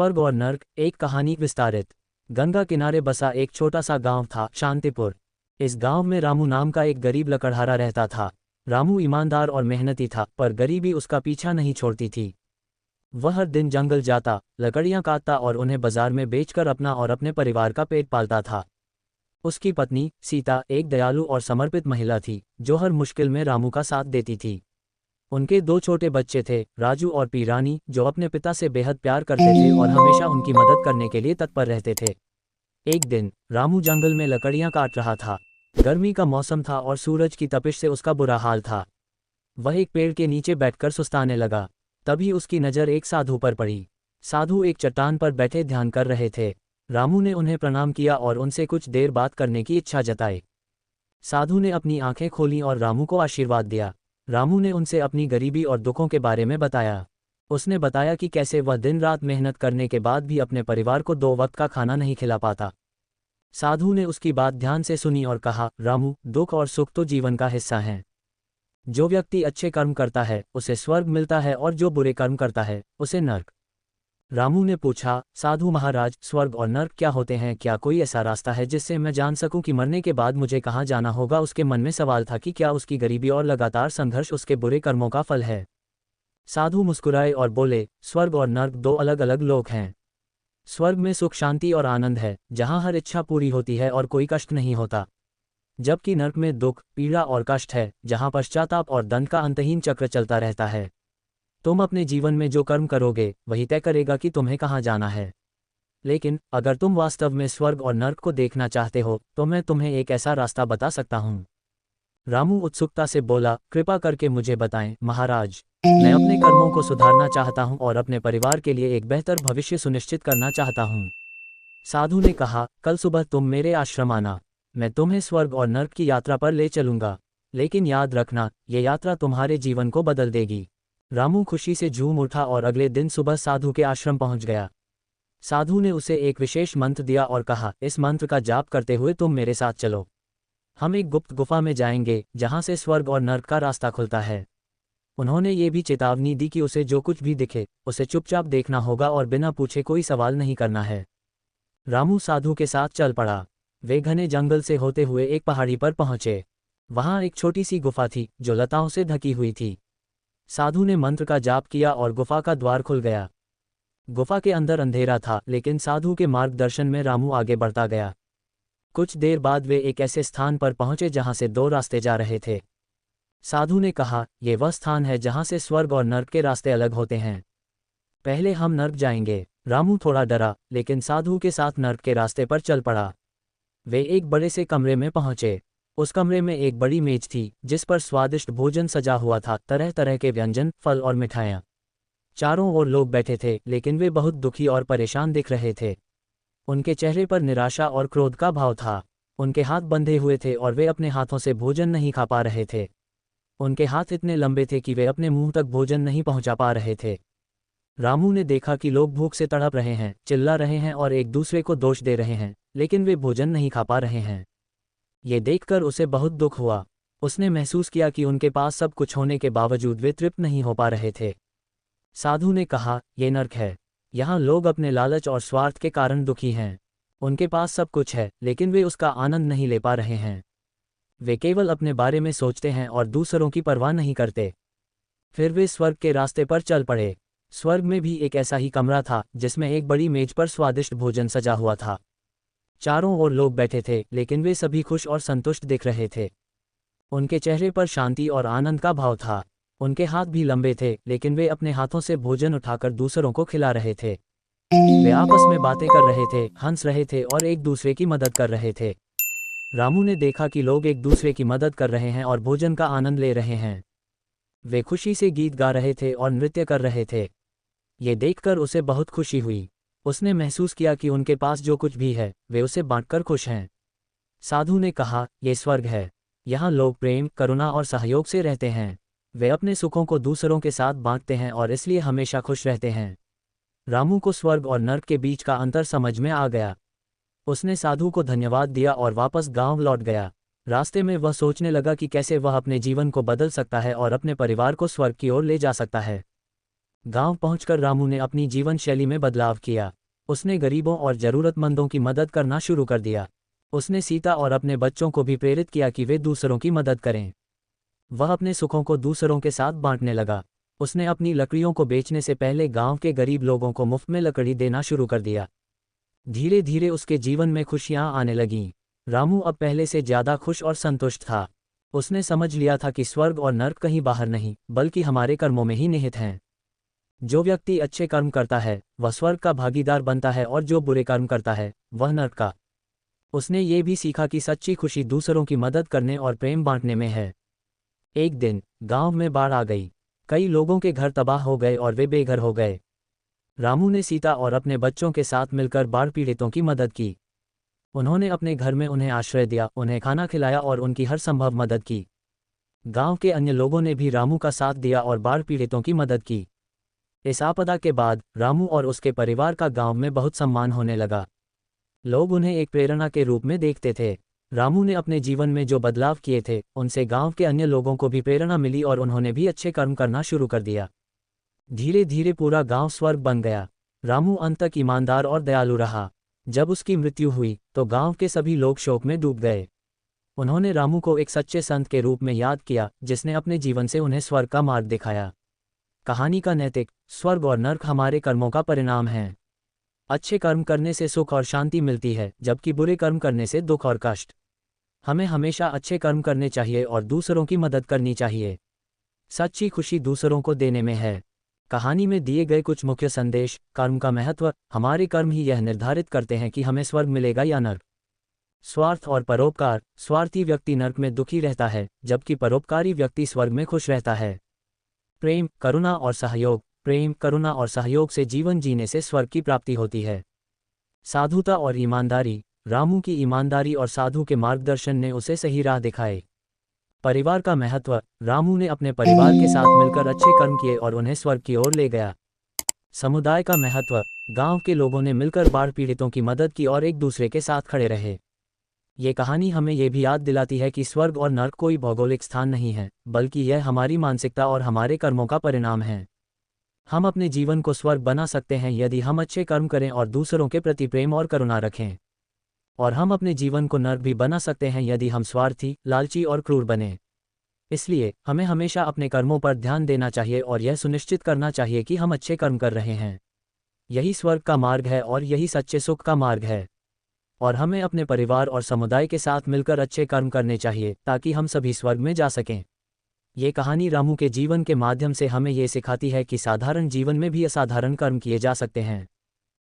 स्वर्ग और नर्क, एक कहानी विस्तारित। गंगा किनारे बसा एक छोटा सा गांव था, शांतिपुर। इस गांव में रामू नाम का एक गरीब लकड़हारा रहता था। रामू ईमानदार और मेहनती था, पर गरीबी उसका पीछा नहीं छोड़ती थी। वह हर दिन जंगल जाता, लकड़ियां काटता और उन्हें बाजार में बेचकर अपना और अपने परिवार का पेट पालता था। उसकी पत्नी सीता एक दयालु और समर्पित महिला थी, जो हर मुश्किल में रामू का साथ देती थी। उनके दो छोटे बच्चे थे, राजू और पी रानी, जो अपने पिता से बेहद प्यार करते थे और हमेशा उनकी मदद करने के लिए तत्पर रहते थे। एक दिन रामू जंगल में लकड़ियां काट रहा था। गर्मी का मौसम था और सूरज की तपिश से उसका बुरा हाल था। वह एक पेड़ के नीचे बैठकर सुस्ताने लगा। तभी उसकी नज़र एक साधु पर पड़ी। साधु एक चट्टान पर बैठे ध्यान कर रहे थे। रामू ने उन्हें प्रणाम किया और उनसे कुछ देर बात करने की इच्छा जताई। साधु ने अपनी आंखें खोलीं और रामू को आशीर्वाद दिया। रामू ने उनसे अपनी गरीबी और दुखों के बारे में बताया। उसने बताया कि कैसे वह दिन रात मेहनत करने के बाद भी अपने परिवार को 2 वक्त का खाना नहीं खिला पाता। साधु ने उसकी बात ध्यान से सुनी और कहा, रामू, दुख और सुख तो जीवन का हिस्सा हैं। जो व्यक्ति अच्छे कर्म करता है उसे स्वर्ग मिलता है और जो बुरे कर्म करता है उसे नर्क। रामू ने पूछा, साधु महाराज, स्वर्ग और नर्क क्या होते हैं? क्या कोई ऐसा रास्ता है जिससे मैं जान सकूं कि मरने के बाद मुझे कहाँ जाना होगा? उसके मन में सवाल था कि क्या उसकी गरीबी और लगातार संघर्ष उसके बुरे कर्मों का फल है। साधु मुस्कुराए और बोले, स्वर्ग और नर्क दो अलग अलग लोक हैं। स्वर्ग में सुख, शांति और आनंद है, जहाँ हर इच्छा पूरी होती है और कोई कष्ट नहीं होता। जबकि नर्क में दुख, पीड़ा और कष्ट है, जहाँ पश्चाताप और दंड का अंतहीन चक्र चलता रहता है। तुम अपने जीवन में जो कर्म करोगे वही तय करेगा कि तुम्हें कहाँ जाना है। लेकिन अगर तुम वास्तव में स्वर्ग और नर्क को देखना चाहते हो तो मैं तुम्हें एक ऐसा रास्ता बता सकता हूँ। रामू उत्सुकता से बोला, कृपा करके मुझे बताएं महाराज। मैं अपने कर्मों को सुधारना चाहता हूँ और अपने परिवार के लिए एक बेहतर भविष्य सुनिश्चित करना चाहता हूँ। साधु ने कहा, कल सुबह तुम मेरे आश्रम आना। मैं तुम्हें स्वर्ग और नर्क की यात्रा पर ले चलूंगा। लेकिन याद रखना, ये यात्रा तुम्हारे जीवन को बदल देगी। रामू खुशी से झूम उठा और अगले दिन सुबह साधु के आश्रम पहुंच गया। साधु ने उसे एक विशेष मंत्र दिया और कहा, इस मंत्र का जाप करते हुए तुम मेरे साथ चलो। हम एक गुप्त गुफा में जाएंगे जहां से स्वर्ग और नर्क का रास्ता खुलता है। उन्होंने ये भी चेतावनी दी कि उसे जो कुछ भी दिखे उसे चुपचाप देखना होगा और बिना पूछे कोई सवाल नहीं करना है। रामू साधु के साथ चल पड़ा। वे घने जंगल से होते हुए एक पहाड़ी पर पहुंचे। वहां एक छोटी सी गुफा थी जो लताओं से ढकी हुई थी। साधु ने मंत्र का जाप किया और गुफा का द्वार खुल गया। गुफा के अंदर अंधेरा था, लेकिन साधु के मार्गदर्शन में रामू आगे बढ़ता गया। कुछ देर बाद वे एक ऐसे स्थान पर पहुंचे जहां से 2 रास्ते जा रहे थे। साधु ने कहा, यह वह स्थान है जहां से स्वर्ग और नर्क के रास्ते अलग होते हैं। पहले हम नर्क जाएंगे। रामू थोड़ा डरा, लेकिन साधु के साथ नर्क के रास्ते पर चल पड़ा। वे एक बड़े से कमरे में पहुंचे। उस कमरे में एक बड़ी मेज थी जिस पर स्वादिष्ट भोजन सजा हुआ था, तरह तरह के व्यंजन, फल और मिठाइयाँ। चारों ओर लोग बैठे थे, लेकिन वे बहुत दुखी और परेशान दिख रहे थे। उनके चेहरे पर निराशा और क्रोध का भाव था। उनके हाथ बंधे हुए थे और वे अपने हाथों से भोजन नहीं खा पा रहे थे। उनके हाथ इतने लंबे थे कि वे अपने मुंह तक भोजन नहीं पहुंचा पा रहे थे। रामू ने देखा कि लोग भूख से तड़प रहे हैं, चिल्ला रहे हैं और एक दूसरे को दोष दे रहे हैं, लेकिन वे भोजन नहीं खा पा रहे हैं। ये देखकर उसे बहुत दुख हुआ। उसने महसूस किया कि उनके पास सब कुछ होने के बावजूद वे तृप्त नहीं हो पा रहे थे। साधु ने कहा, ये नर्क है। यहाँ लोग अपने लालच और स्वार्थ के कारण दुखी हैं। उनके पास सब कुछ है, लेकिन वे उसका आनंद नहीं ले पा रहे हैं। वे केवल अपने बारे में सोचते हैं और दूसरों की परवाह नहीं करते। फिर वे स्वर्ग के रास्ते पर चल पड़े। स्वर्ग में भी एक ऐसा ही कमरा था जिसमें एक बड़ी मेज पर स्वादिष्ट भोजन सजा हुआ था। चारों ओर लोग बैठे थे, लेकिन वे सभी खुश और संतुष्ट दिख रहे थे। उनके चेहरे पर शांति और आनंद का भाव था। उनके हाथ भी लंबे थे, लेकिन वे अपने हाथों से भोजन उठाकर दूसरों को खिला रहे थे। वे आपस में बातें कर रहे थे, हंस रहे थे और एक दूसरे की मदद कर रहे थे। रामू ने देखा कि लोग एक दूसरे की मदद कर रहे हैं और भोजन का आनंद ले रहे हैं। वे खुशी से गीत गा रहे थे और नृत्य कर रहे थे। ये देखकर उसे बहुत खुशी हुई। उसने महसूस किया कि उनके पास जो कुछ भी है वे उसे बांटकर खुश हैं। साधु ने कहा, ये स्वर्ग है। यहाँ लोग प्रेम, करुणा और सहयोग से रहते हैं। वे अपने सुखों को दूसरों के साथ बांटते हैं और इसलिए हमेशा खुश रहते हैं। रामू को स्वर्ग और नर्क के बीच का अंतर समझ में आ गया। उसने साधु को धन्यवाद दिया और वापस गांव लौट गया। रास्ते में वह सोचने लगा कि कैसे वह अपने जीवन को बदल सकता है और अपने परिवार को स्वर्ग की ओर ले जा सकता है। गांव पहुंचकर रामू ने अपनी जीवन शैली में बदलाव किया। उसने गरीबों और जरूरतमंदों की मदद करना शुरू कर दिया। उसने सीता और अपने बच्चों को भी प्रेरित किया कि वे दूसरों की मदद करें। वह अपने सुखों को दूसरों के साथ बांटने लगा। उसने अपनी लकड़ियों को बेचने से पहले गांव के गरीब लोगों को मुफ्त में लकड़ी देना शुरू कर दिया। धीरे धीरे उसके जीवन में खुशियां आने लगीं। रामू अब पहले से ज्यादा खुश और संतुष्ट था। उसने समझ लिया था कि स्वर्ग और नर्क कहीं बाहर नहीं, बल्कि हमारे कर्मों में ही निहित हैं। जो व्यक्ति अच्छे कर्म करता है वह स्वर्ग का भागीदार बनता है, और जो बुरे कर्म करता है वह नर्क का। उसने ये भी सीखा कि सच्ची खुशी दूसरों की मदद करने और प्रेम बांटने में है। एक दिन गांव में बाढ़ आ गई। कई लोगों के घर तबाह हो गए और वे बेघर हो गए। रामू ने सीता और अपने बच्चों के साथ मिलकर बाढ़ पीड़ितों की मदद की। उन्होंने अपने घर में उन्हें आश्रय दिया, उन्हें खाना खिलाया और उनकी हर संभव मदद की। गांव के अन्य लोगों ने भी रामू का साथ दिया और बाढ़ पीड़ितों की मदद की। इस आपदा के बाद रामू और उसके परिवार का गांव में बहुत सम्मान होने लगा। लोग उन्हें एक प्रेरणा के रूप में देखते थे। रामू ने अपने जीवन में जो बदलाव किए थे उनसे गांव के अन्य लोगों को भी प्रेरणा मिली और उन्होंने भी अच्छे कर्म करना शुरू कर दिया। धीरे धीरे पूरा गांव स्वर्ग बन गया। रामू अंत तक ईमानदार और दयालु रहा। जब उसकी मृत्यु हुई तो गांव के सभी लोग शोक में डूब गए। उन्होंने रामू को एक सच्चे संत के रूप में याद किया, जिसने अपने जीवन से उन्हें स्वर्ग का मार्ग दिखाया। कहानी का नैतिक: स्वर्ग और नर्क हमारे कर्मों का परिणाम हैं। अच्छे कर्म करने से सुख और शांति मिलती है, जबकि बुरे कर्म करने से दुख और कष्ट। हमें हमेशा अच्छे कर्म करने चाहिए और दूसरों की मदद करनी चाहिए। सच्ची खुशी दूसरों को देने में है। कहानी में दिए गए कुछ मुख्य संदेश: कर्म का महत्व: हमारे कर्म ही यह निर्धारित करते हैं कि हमें स्वर्ग मिलेगा या नर्क। स्वार्थ और परोपकार: स्वार्थी व्यक्ति नर्क में दुखी रहता है, जबकि परोपकारी व्यक्ति स्वर्ग में खुश रहता है। प्रेम, करुणा और सहयोग: प्रेम, करुणा और सहयोग से जीवन जीने से स्वर्ग की प्राप्ति होती है। साधुता और ईमानदारी: रामू की ईमानदारी और साधु के मार्गदर्शन ने उसे सही राह दिखाए। परिवार का महत्व: रामू ने अपने परिवार के साथ मिलकर अच्छे कर्म किए और उन्हें स्वर्ग की ओर ले गया। समुदाय का महत्व: गांव के लोगों ने मिलकर बाढ़ पीड़ितों की मदद की और एक दूसरे के साथ खड़े रहे। ये कहानी हमें ये भी याद दिलाती है कि स्वर्ग और नर्क कोई भौगोलिक स्थान नहीं है, बल्कि यह हमारी मानसिकता और हमारे कर्मों का परिणाम है। हम अपने जीवन को स्वर्ग बना सकते हैं यदि हम अच्छे कर्म करें और दूसरों के प्रति प्रेम और करुणा रखें। और हम अपने जीवन को नर्क भी बना सकते हैं यदि हम स्वार्थी, लालची और क्रूर बने। इसलिए हमें हमेशा अपने कर्मों पर ध्यान देना चाहिए और यह सुनिश्चित करना चाहिए कि हम अच्छे कर्म कर रहे हैं। यही स्वर्ग का मार्ग है और यही सच्चे सुख का मार्ग है। और हमें अपने परिवार और समुदाय के साथ मिलकर अच्छे कर्म करने चाहिए ताकि हम सभी स्वर्ग में जा सकें। ये कहानी रामू के जीवन के माध्यम से हमें ये सिखाती है कि साधारण जीवन में भी असाधारण कर्म किए जा सकते हैं।